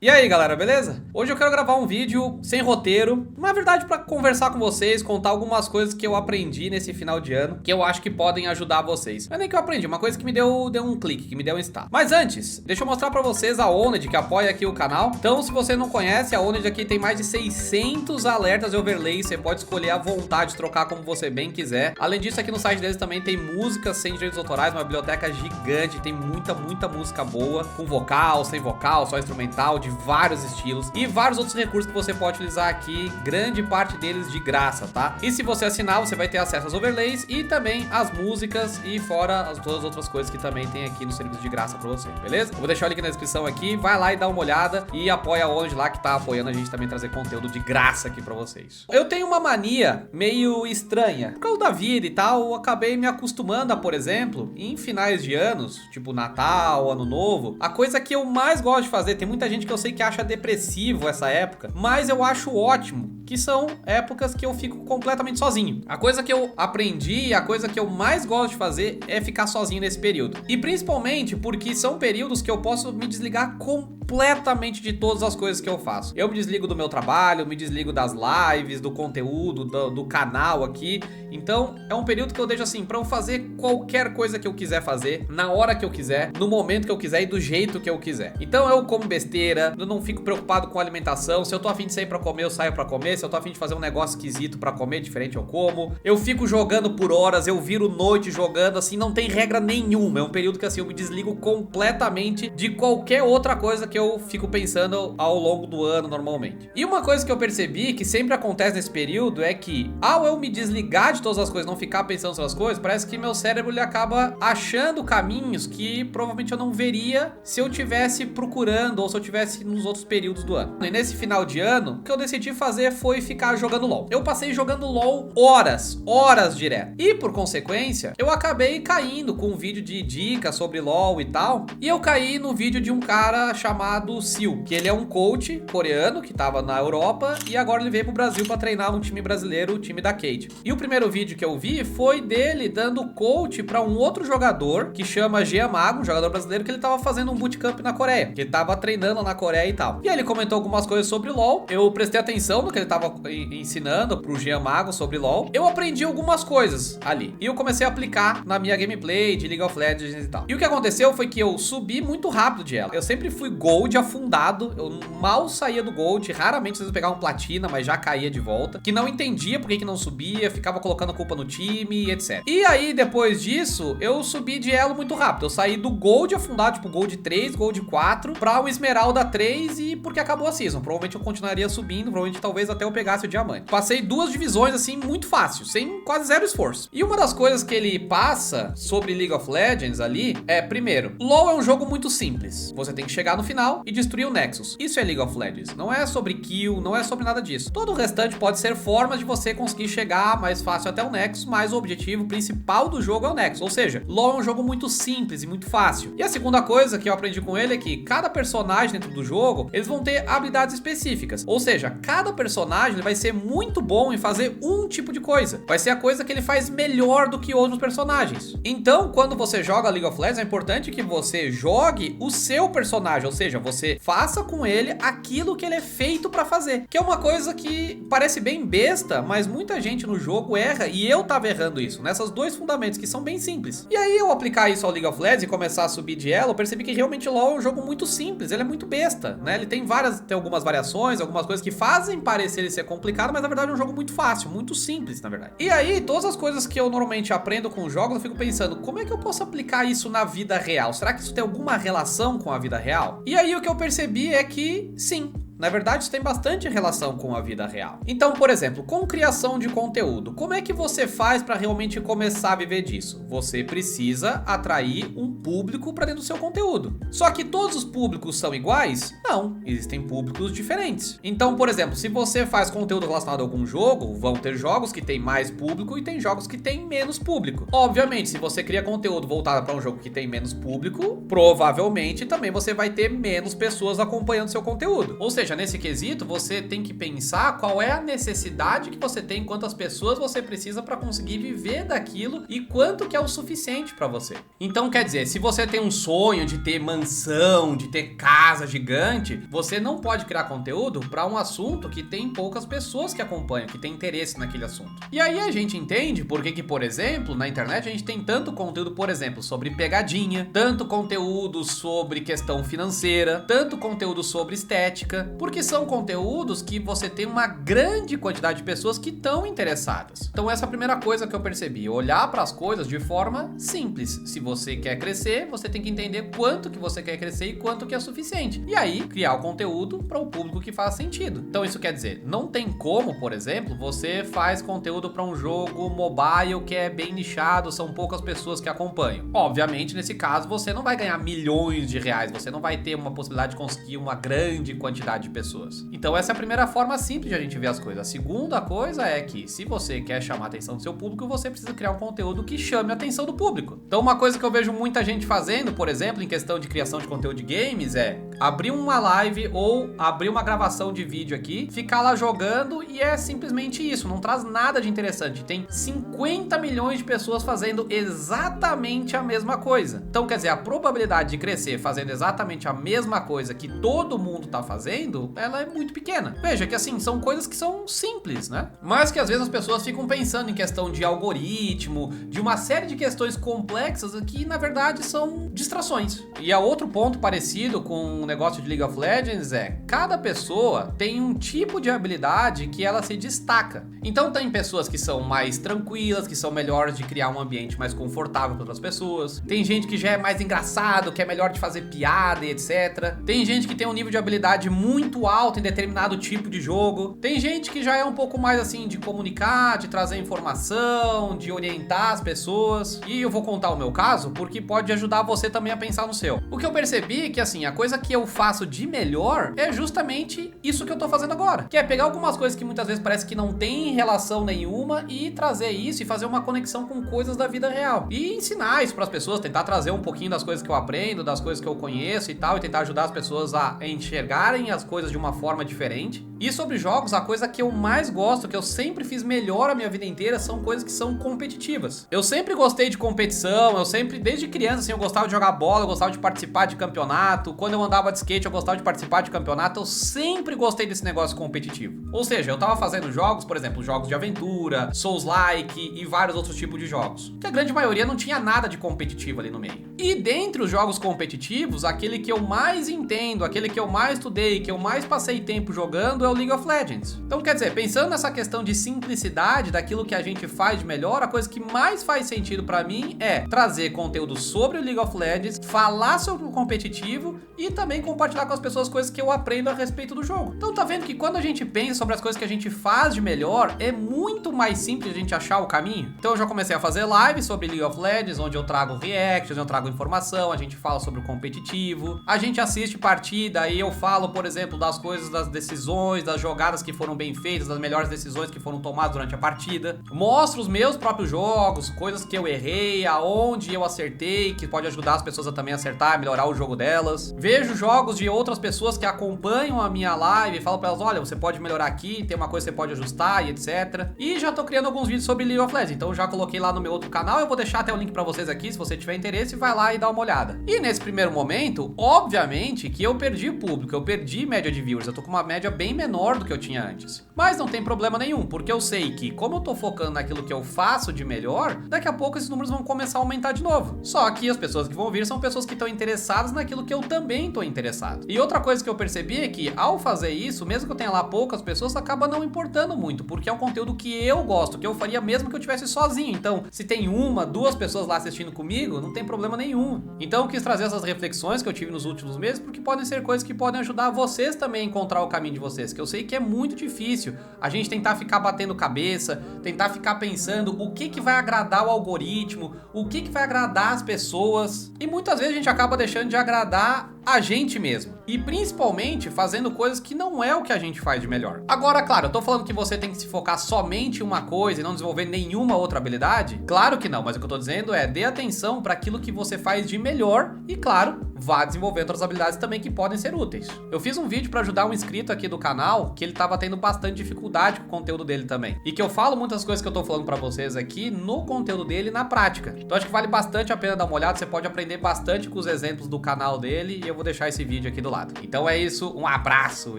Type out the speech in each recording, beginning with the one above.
E aí galera, beleza? Hoje eu quero gravar um vídeo sem roteiro, na verdade pra conversar com vocês, contar algumas coisas que eu aprendi nesse final de ano, que eu acho que podem ajudar vocês. Não é nem que eu aprendi, uma coisa que me deu um clique, que me deu um start. Mas antes, deixa eu mostrar pra vocês a Oned, que apoia aqui o canal. Então se você não conhece, a Oned aqui tem mais de 600 alertas de overlay, você pode escolher à vontade, trocar como você bem quiser. Além disso, aqui no site deles também tem músicas sem direitos autorais, uma biblioteca gigante, tem muita música boa, com vocal, sem vocal, só instrumental, de vários estilos e vários outros recursos que você pode utilizar aqui, grande parte deles de graça, tá? E se você assinar, você vai ter acesso aos overlays e também às músicas e fora todas as outras coisas que também tem aqui no serviço de graça pra você, beleza? Eu vou deixar o link na descrição aqui, vai lá e dá uma olhada e apoia a Oned lá, que tá apoiando a gente também trazer conteúdo de graça aqui pra vocês. Eu tenho uma mania meio estranha, por causa da vida e tal, eu acabei me acostumando a, por exemplo, em finais de anos, tipo Natal, Ano Novo, a coisa que eu mais gosto de fazer, tem muita gente que eu sei que acha depressivo essa época, mas eu acho ótimo, que são épocas que eu fico completamente sozinho. A coisa que eu aprendi, a coisa que eu mais gosto de fazer é ficar sozinho nesse período. E principalmente porque são períodos que eu posso me desligar completamente de todas as coisas que eu faço. Eu me desligo do meu trabalho, me desligo das lives, do conteúdo, do canal aqui. Então é um período que eu deixo assim, pra eu fazer qualquer coisa que eu quiser fazer, na hora que eu quiser, no momento que eu quiser e do jeito que eu quiser. Então eu como besteira, eu não fico preocupado com alimentação. Se eu tô afim de sair pra comer, eu saio pra comer. Se eu tô afim de fazer um negócio esquisito pra comer, diferente, eu como. Eu fico jogando por horas, eu viro noite jogando, assim, não tem regra nenhuma. É um período que assim, eu me desligo completamente de qualquer outra coisa que eu fico pensando ao longo do ano normalmente. E uma coisa que eu percebi que sempre acontece nesse período é que, ao eu me desligar de todas as coisas, não ficar pensando sobre as coisas, parece que meu cérebro ele acaba achando caminhos que provavelmente eu não veria se eu tivesse procurando ou se eu tivesse nos outros períodos do ano. E nesse final de ano, o que eu decidi fazer foi ficar jogando LoL. Eu passei jogando LoL horas direto. E por consequência, eu acabei caindo com um vídeo de dicas sobre LoL e tal. E eu caí no vídeo de um cara chamado Sil, que ele é um coach coreano que tava na Europa e agora ele veio pro Brasil pra treinar um time brasileiro, o time da Cade. E o primeiro vídeo que eu vi foi dele dando coach pra um outro jogador que chama Jean Mago, um jogador brasileiro, que ele tava fazendo um bootcamp na Coreia, que ele tava treinando na Coreia e tal. E aí ele comentou algumas coisas sobre LoL, eu prestei atenção no que ele tava ensinando pro Jean Mago sobre LoL, eu aprendi algumas coisas ali, e eu comecei a aplicar na minha gameplay de League of Legends e tal. E o que aconteceu foi que eu subi muito rápido de ela. Eu sempre fui Gold afundado, eu mal saía do Gold, raramente às vezes eu pegava um Platina, mas já caía de volta, que não entendia por que não subia, ficava colocando a culpa no time, etc. E aí depois disso, eu subi de elo muito rápido, eu saí do Gold afundado, tipo Gold 3, Gold 4, pra o Esmeralda 3 e porque acabou a season. Provavelmente eu continuaria subindo, provavelmente talvez até eu pegasse o diamante. Passei duas divisões assim muito fácil, sem quase zero esforço. E uma das coisas que ele passa sobre League of Legends ali é, primeiro, LoL é um jogo muito simples. Você tem que chegar no final e destruir o Nexus. Isso é League of Legends. Não é sobre kill, não é sobre nada disso. Todo o restante pode ser formas de você conseguir chegar mais fácil até o Nexus, mas o objetivo principal do jogo é o Nexus. Ou seja, LoL é um jogo muito simples e muito fácil. E a segunda coisa que eu aprendi com ele é que cada personagem dentro do jogo, eles vão ter habilidades específicas. Ou seja, cada personagem vai ser muito bom em fazer um tipo de coisa. Vai ser a coisa que ele faz melhor do que outros personagens. Então, quando você joga League of Legends, é importante que você jogue o seu personagem. Ou seja, você faça com ele aquilo que ele é feito pra fazer. Que é uma coisa que parece bem besta, mas muita gente no jogo erra, e eu tava errando isso, nessas dois fundamentos que são bem simples. E aí eu aplicar isso ao League of Legends e começar a subir de elo, eu percebi que realmente LoL é um jogo muito simples, ele é muito besta, né? Ele tem algumas variações, algumas coisas que fazem parecer ele ser complicado, mas na verdade é um jogo muito fácil, muito simples, na verdade. E aí, todas as coisas que eu normalmente aprendo com os jogos, eu fico pensando, como é que eu posso aplicar isso na vida real? Será que isso tem alguma relação com a vida real? E aí o que eu percebi é que sim. Na verdade, isso tem bastante relação com a vida real. Então, por exemplo, com criação de conteúdo, como é que você faz para realmente começar a viver disso? Você precisa atrair um público para dentro do seu conteúdo. Só que todos os públicos são iguais? Não, existem públicos diferentes. Então, por exemplo, se você faz conteúdo relacionado a algum jogo, vão ter jogos que tem mais público e tem jogos que tem menos público. Obviamente, se você cria conteúdo voltado para um jogo que tem menos público, provavelmente também você vai ter menos pessoas acompanhando seu conteúdo. Ou seja, seja, nesse quesito, você tem que pensar qual é a necessidade que você tem, quantas pessoas você precisa para conseguir viver daquilo e quanto que é o suficiente para você. Então, quer dizer, se você tem um sonho de ter mansão, de ter casa gigante, você não pode criar conteúdo para um assunto que tem poucas pessoas que acompanham, que tem interesse naquele assunto. E aí a gente entende por que, por exemplo, na internet a gente tem tanto conteúdo, por exemplo, sobre pegadinha, tanto conteúdo sobre questão financeira, tanto conteúdo sobre estética, porque são conteúdos que você tem uma grande quantidade de pessoas que estão interessadas. Então essa é a primeira coisa que eu percebi, olhar para as coisas de forma simples. Se você quer crescer, você tem que entender quanto que você quer crescer e quanto que é suficiente. E aí, criar o conteúdo para o público que faz sentido. Então isso quer dizer, não tem como, por exemplo, você faz conteúdo para um jogo mobile que é bem nichado, são poucas pessoas que acompanham. Obviamente, nesse caso, você não vai ganhar milhões de reais, você não vai ter uma possibilidade de conseguir uma grande quantidade de pessoas. Então essa é a primeira forma simples de a gente ver as coisas. A segunda coisa é que, se você quer chamar a atenção do seu público, você precisa criar um conteúdo que chame a atenção do público. Então uma coisa que eu vejo muita gente fazendo, por exemplo, em questão de criação de conteúdo de games, é abrir uma live ou abrir uma gravação de vídeo aqui, ficar lá jogando e é simplesmente isso, não traz nada de interessante. Tem 50 milhões de pessoas fazendo exatamente a mesma coisa. Então, quer dizer, a probabilidade de crescer fazendo exatamente a mesma coisa que todo mundo tá fazendo, ela é muito pequena. Veja que assim, são coisas que são simples, né? Mas que às vezes as pessoas ficam pensando em questão de algoritmo, de uma série de questões complexas que na verdade são distrações. E a outro ponto parecido com o negócio de League of Legends é, cada pessoa tem um tipo de habilidade que ela se destaca. Então tem pessoas que são mais tranquilas, que são melhores de criar um ambiente mais confortável para outras pessoas. Tem gente que já é mais engraçado, que é melhor de fazer piada e etc. Tem gente que tem um nível de habilidade muito alto em determinado tipo de jogo. Tem gente que já é um pouco mais assim de comunicar, de trazer informação, de orientar as pessoas. E eu vou contar o meu caso porque pode ajudar você também a pensar no seu. O que eu percebi é que assim, a coisa que eu faço de melhor é justamente isso que eu tô fazendo agora, que é pegar algumas coisas que muitas vezes parece que não tem relação nenhuma e trazer isso e fazer uma conexão com coisas da vida real. E ensinar isso pras pessoas, tentar trazer um pouquinho das coisas que eu aprendo, das coisas que eu conheço e tal, e tentar ajudar as pessoas a enxergarem as coisas de uma forma diferente. E sobre jogos, a coisa que eu mais gosto, que eu sempre fiz melhor a minha vida inteira, são coisas que são competitivas. Eu sempre gostei de competição, eu sempre, desde criança, assim, eu gostava de jogar bola, eu gostava de participar de campeonato. Quando eu andava de skate, eu gostava de participar de campeonato. Eu sempre gostei desse negócio competitivo. Ou seja, eu tava fazendo jogos, por exemplo, jogos de aventura, Souls-like e vários outros tipos de jogos, que a grande maioria não tinha nada de competitivo ali no meio. E dentre os jogos competitivos, aquele que eu mais entendo, aquele que eu mais estudei, que eu mais passei tempo jogando é o League of Legends. Então, quer dizer, pensando nessa questão de simplicidade daquilo que a gente faz de melhor, a coisa que mais faz sentido pra mim é trazer conteúdo sobre o League of Legends, falar sobre o competitivo e também compartilhar com as pessoas coisas que eu aprendo a respeito do jogo. Então tá vendo que quando a gente pensa sobre as coisas que a gente faz de melhor, é muito mais simples a gente achar o caminho. Então eu já comecei a fazer lives sobre League of Legends, onde eu trago reactions, eu trago informação, a gente fala sobre o competitivo, a gente assiste partida e eu falo, por exemplo, das coisas, das decisões, das jogadas que foram bem feitas, das melhores decisões que foram tomadas durante a partida. Mostro os meus próprios jogos, coisas que eu errei, aonde eu acertei, que pode ajudar as pessoas a também acertar, melhorar o jogo delas. Vejo jogos de outras pessoas que acompanham a minha live e falo pra elas, olha, você pode melhorar aqui, tem uma coisa que você pode ajustar e etc. E já tô criando alguns vídeos sobre League of Legends, então já coloquei lá no meu outro canal, eu vou deixar até o link pra vocês aqui, se você tiver interesse, vai lá e dá uma olhada. E nesse primeiro momento, obviamente que eu perdi público, eu perdi média de viewers, eu tô com uma média bem menor do que eu tinha antes. Mas não tem problema nenhum, porque eu sei que, como eu tô focando naquilo que eu faço de melhor, daqui a pouco esses números vão começar a aumentar de novo. Só que as pessoas que vão vir são pessoas que estão interessadas naquilo que eu também tô interessado. E outra coisa que eu percebi é que, ao fazer isso, mesmo que eu tenha lá poucas pessoas, acaba não importando muito, porque é um conteúdo que eu gosto, que eu faria mesmo que eu tivesse sozinho. Então, se tem uma, duas pessoas lá assistindo comigo, não tem problema nenhum. Então, eu quis trazer essas reflexões que eu tive nos últimos meses, porque podem ser coisas que podem ajudar vocês também a encontrar o caminho de vocês, que eu sei que é muito difícil a gente tentar ficar batendo cabeça, tentar ficar pensando o que vai agradar o algoritmo, o que vai agradar as pessoas, e muitas vezes a gente acaba deixando de agradar a gente mesmo. E principalmente fazendo coisas que não é o que a gente faz de melhor. Agora, claro, eu tô falando que você tem que se focar somente em uma coisa e não desenvolver nenhuma outra habilidade? Claro que não, mas o que eu tô dizendo é dê atenção para aquilo que você faz de melhor e, claro, vá desenvolvendo outras habilidades também que podem ser úteis. Eu fiz um vídeo para ajudar um inscrito aqui do canal que ele tava tendo bastante dificuldade com o conteúdo dele também. E que eu falo muitas coisas que eu tô falando para vocês aqui no conteúdo dele na prática. Então acho que vale bastante a pena dar uma olhada, você pode aprender bastante com os exemplos do canal dele e eu vou deixar esse vídeo aqui do lado. Então é isso, um abraço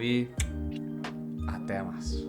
e até mais.